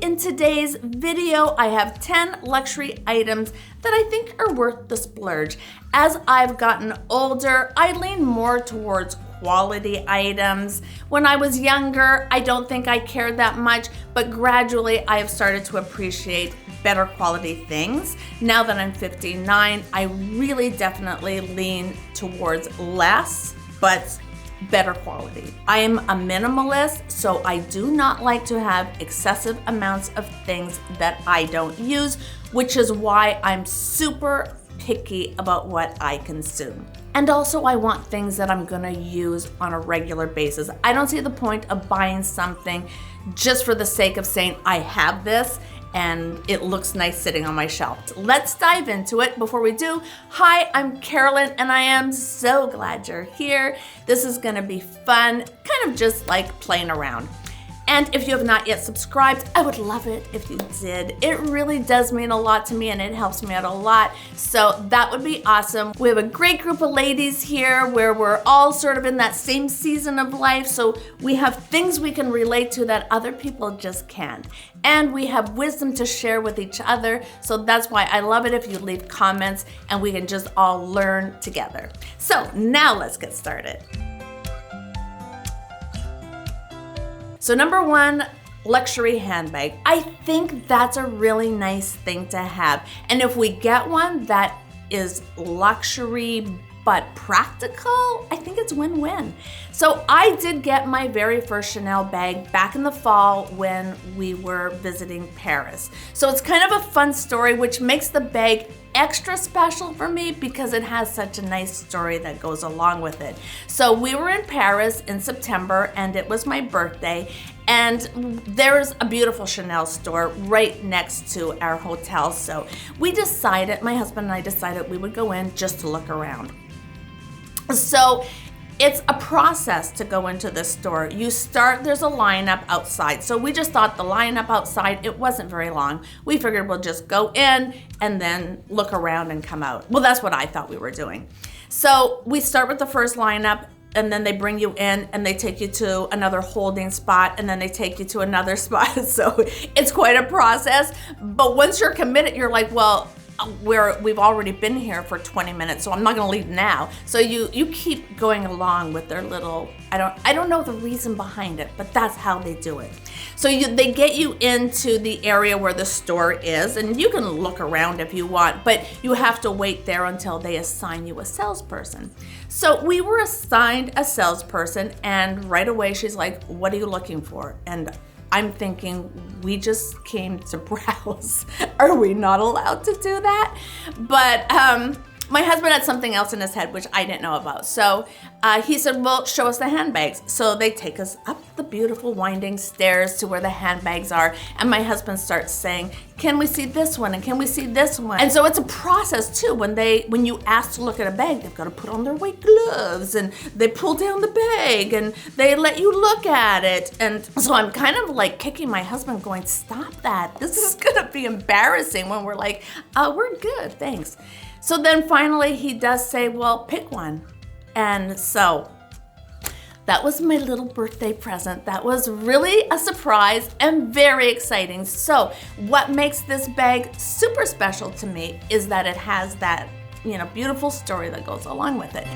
in today's video, I have 10 luxury items that I think are worth the splurge. As I've gotten older, I lean more towards quality items. When I was younger, I don't think I cared that much, but gradually I have started to appreciate better quality things. Now that I'm 59, I really definitely lean towards less, but better quality. I am a minimalist, so I do not like to have excessive amounts of things that I don't use, which is why I'm super picky about what I consume. And also I want things that I'm gonna use on a regular basis. I don't see the point of buying something just for the sake of saying I have this and it looks nice sitting on my shelf. Let's dive into it. Before we do, hi, I'm Carolyn and I am so glad you're here. This is gonna be fun, kind of just like playing around. And if you have not yet subscribed, I would love it if you did. It really does mean a lot to me and it helps me out a lot. So that would be awesome. We have a great group of ladies here where we're all sort of in that same season of life. So we have things we can relate to that other people just can't. And we have wisdom to share with each other. So that's why I love it if you leave comments and we can just all learn together. So now let's get started. So number one, luxury handbag. I think that's a really nice thing to have. And if we get one that is luxury but practical, I think it's win-win. So I did get my very first Chanel bag back in the fall when we were visiting Paris. So it's kind of a fun story, which makes the bag extra special for me because it has such a nice story that goes along with it. So we were in Paris in September and it was my birthday, and there's a beautiful Chanel store right next to our hotel. So we decided, my husband and I decided we would go in just to look around. So it's a process to go into this store. You start, there's a lineup outside. So we just thought the lineup outside, it wasn't very long. We figured we'll just go in and then look around and come out. Well, that's what I thought we were doing. So we start with the first lineup and then they bring you in and they take you to another holding spot and then they take you to another spot. So it's quite a process. But once you're committed, you're like, well, we've already been here for 20 minutes, so I'm not gonna leave now. So you keep going along with their little, I don't know the reason behind it, but that's how they do it. So they get you into the area where the store is, and you can look around if you want, but you have to wait there until they assign you a salesperson. So we were assigned a salesperson, and right away she's like, what are you looking for? And I'm thinking, we just came to browse. Are we not allowed to do that? But my husband had something else in his head, which I didn't know about. So he said, well, show us the handbags. So they take us up the beautiful winding stairs to where the handbags are. And my husband starts saying, can we see this one? And can we see this one? And so it's a process too. When you ask to look at a bag, they've got to put on their white gloves and they pull down the bag and they let you look at it. And so I'm kind of like kicking my husband going, stop that. This is gonna be embarrassing when we're like, we're good, thanks. So then finally he does say, well, pick one. And so that was my little birthday present. That was really a surprise and very exciting. So what makes this bag super special to me is that it has that, beautiful story that goes along with it.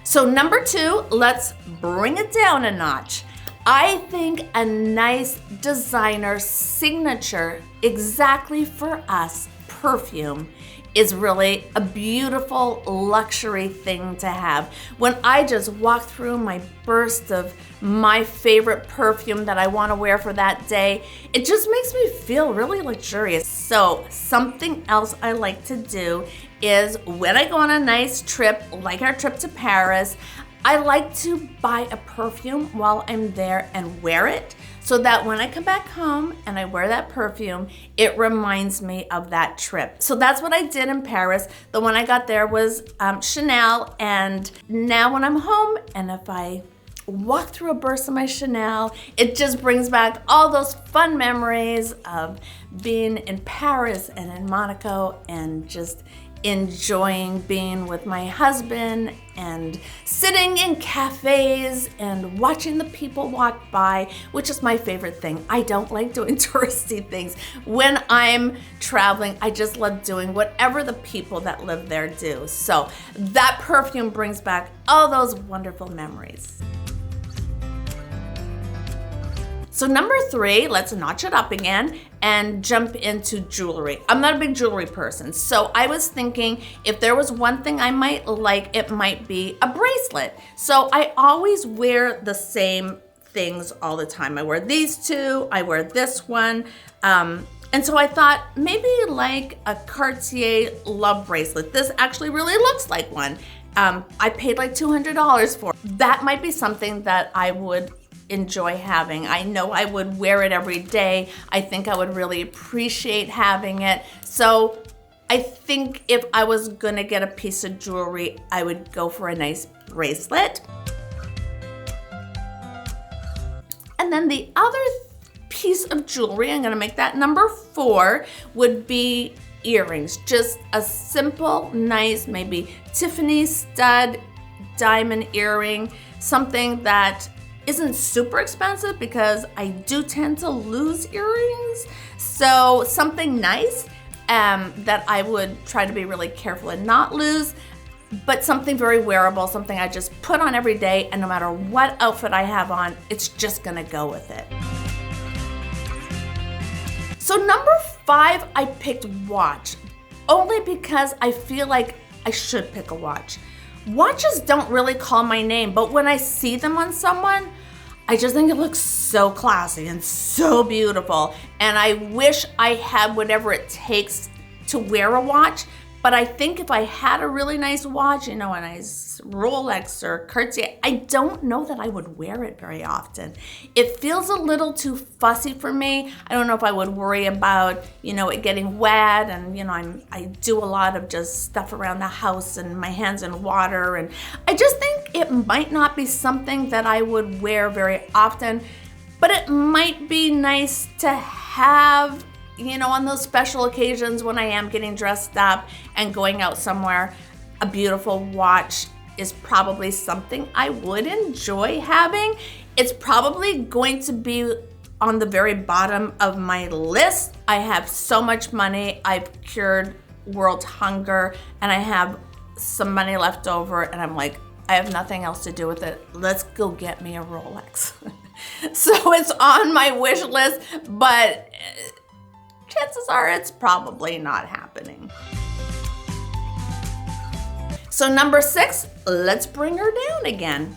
So number two, let's bring it down a notch. I think a nice designer signature exactly for us perfume is really a beautiful luxury thing to have. When I just walk through my burst of my favorite perfume that I want to wear for that day, it just makes me feel really luxurious. So something else I like to do is when I go on a nice trip, like our trip to Paris, I like to buy a perfume while I'm there and wear it so that when I come back home and I wear that perfume, it reminds me of that trip. So that's what I did in Paris. The one I got there was Chanel, and now when I'm home and if I walk through a burst of my Chanel, it just brings back all those fun memories of being in Paris and in Monaco and just enjoying being with my husband and sitting in cafes and watching the people walk by, which is my favorite thing. I don't like doing touristy things. When I'm traveling, I just love doing whatever the people that live there do. So that perfume brings back all those wonderful memories. So number 3, let's notch it up again and jump into jewelry. I'm not a big jewelry person, so I was thinking if there was one thing I might like, it might be a bracelet. So I always wear the same things all the time. I wear these two, I wear this one, and so I thought maybe like a Cartier love bracelet. This actually really looks like one. I paid like $200 for it. That might be something that I would enjoy having. I know I would wear it every day. I think I would really appreciate having it. So I think if I was gonna get a piece of jewelry, I would go for a nice bracelet. And then the other piece of jewelry, I'm gonna make that number 4, would be earrings. Just a simple, nice, maybe Tiffany stud diamond earring, something that isn't super expensive because I do tend to lose earrings. So something nice that I would try to be really careful and not lose, but something very wearable, something I just put on every day, and no matter what outfit I have on, it's just gonna go with it. So number 5, I picked watch, only because I feel like I should pick a watch. Watches don't really call my name, but when I see them on someone, I just think it looks so classy and so beautiful. And I wish I had whatever it takes to wear a watch. But I think if I had a really nice watch, you know, a nice Rolex or Cartier, I don't know that I would wear it very often. It feels a little too fussy for me. I don't know if I would worry about, you know, it getting wet, and, you know, I do a lot of just stuff around the house and my hands in water, and I just think it might not be something that I would wear very often, but it might be nice to have, you know, on those special occasions when I am getting dressed up and going out somewhere. A beautiful watch is probably something I would enjoy having. It's probably going to be on the very bottom of my list. I have so much money. I've cured world hunger and I have some money left over, and I'm like, I have nothing else to do with it. Let's go get me a Rolex. So it's on my wish list, but chances are it's probably not happening. So number 6, let's bring her down again.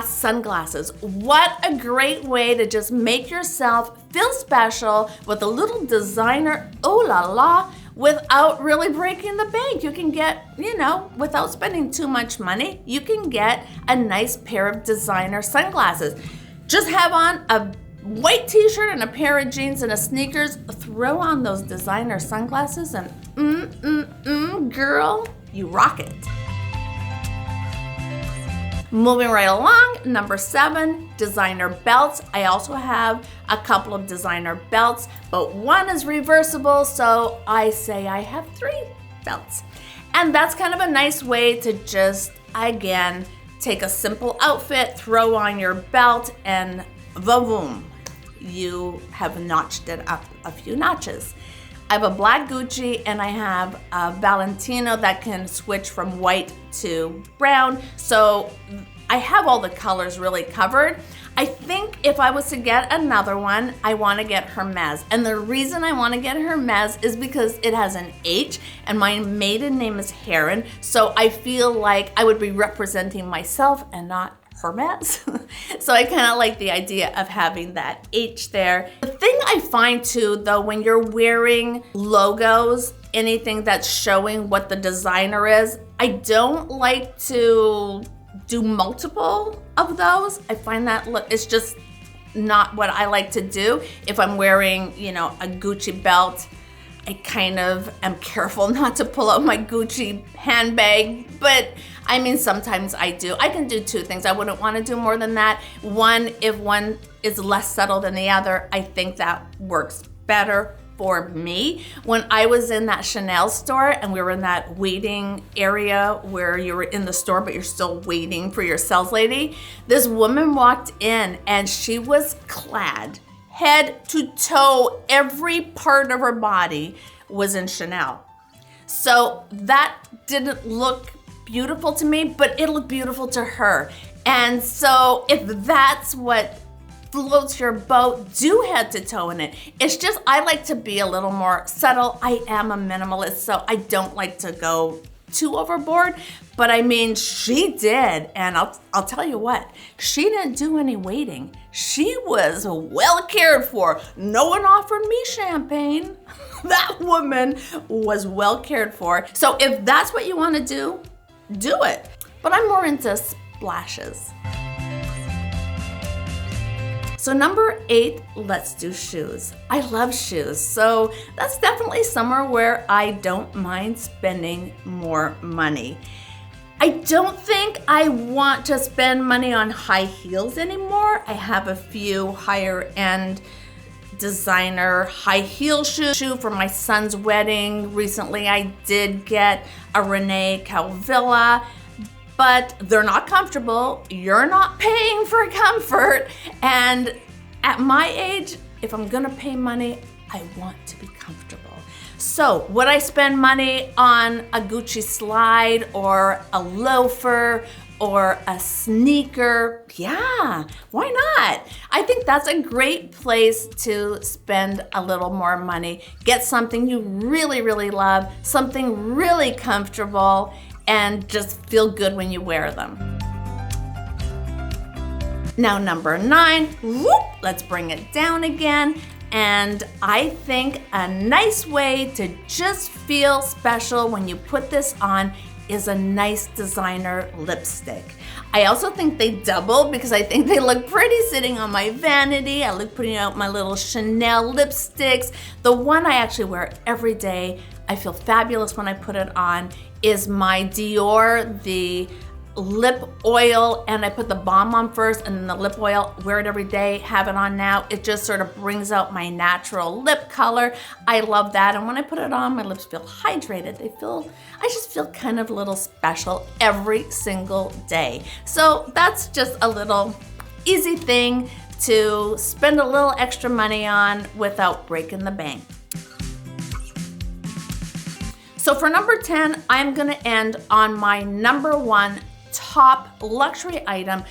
Sunglasses. What a great way to just make yourself feel special with a little designer ooh la la without really breaking the bank. You can get, you know, without spending too much money, you can get a nice pair of designer sunglasses. Just have on a white t-shirt and a pair of jeans and a sneakers, throw on those designer sunglasses and girl, you rock it. Moving right along, number 7, designer belts. I also have a couple of designer belts, but one is reversible, so I say I have 3 belts. And that's kind of a nice way to just, again, take a simple outfit, throw on your belt, and va-voom. You have notched it up a few notches. I have a black Gucci and I have a Valentino that can switch from white to brown. So I have all the colors really covered. I think if I was to get another one, I want to get Hermes. And the reason I want to get Hermes is because it has an H and my maiden name is Heron. So I feel like I would be representing myself and not Hermes. So I kind of like the idea of having that H there. The thing I find too, though, when you're wearing logos, anything that's showing what the designer is, I don't like to do multiple of those. I find that it's just not what I like to do. If I'm wearing, you know, a Gucci belt, I kind of am careful not to pull out my Gucci handbag, but I mean, sometimes I do. I can do 2 things. I wouldn't want to do more than that. One, if one is less subtle than the other, I think that works better. for me. When I was in that Chanel store and we were in that waiting area where you were in the store but you're still waiting for your sales lady, this woman walked in and she was clad head to toe, every part of her body was in Chanel. So that didn't look beautiful to me, but it looked beautiful to her. And so if that's what floats your boat, do head to toe in it. It's just, I like to be a little more subtle. I am a minimalist, so I don't like to go too overboard. But I mean, she did. And I'll tell you what, she didn't do any waiting. She was well cared for. No one offered me champagne. That woman was well cared for. So if that's what you want to do it. But I'm more into splashes. So number 8, let's do shoes. I love shoes, so that's definitely somewhere where I don't mind spending more money. I don't think I want to spend money on high heels anymore. I have a few higher end designer high heel shoe for my son's wedding. Recently I did get a Renee Calvilla, but they're not comfortable. You're not paying for comfort. And at my age, if I'm gonna pay money, I want to be comfortable. So would I spend money on a Gucci slide or a loafer or a sneaker? Yeah, why not? I think that's a great place to spend a little more money. Get something you really, really love, something really comfortable, and just feel good when you wear them. Now number 9, whoop, let's bring it down again. And I think a nice way to just feel special when you put this on is a nice designer lipstick. I also think they double because I think they look pretty sitting on my vanity. I look putting out my little Chanel lipsticks. The one I actually wear every day, I feel fabulous when I put it on, is my Dior, the lip oil, and I put the balm on first and then the lip oil, wear it every day, have it on now. It just sort of brings out my natural lip color. I love that. And when I put it on, my lips feel hydrated. I just feel kind of a little special every single day. So that's just a little easy thing to spend a little extra money on without breaking the bank. So for number 10, I'm gonna end on my number 1 top luxury item,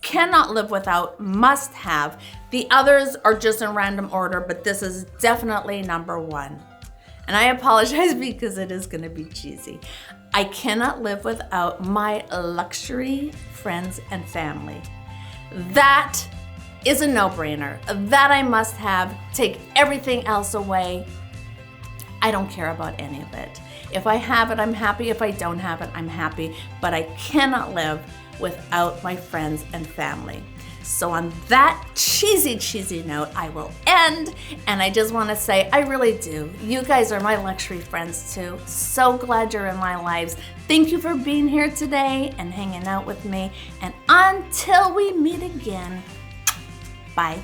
cannot live without, must have. The others are just in random order, but this is definitely number 1. And I apologize because it is gonna be cheesy. I cannot live without my luxury friends and family. That is a no-brainer. That I must have. Take everything else away. I don't care about any of it. If I have it, I'm happy. If I don't have it, I'm happy. But I cannot live without my friends and family. So on that cheesy note, I will end. And I just want to say, I really do. You guys are my luxury friends too. So glad you're in my lives. Thank you for being here today and hanging out with me. And until we meet again, bye.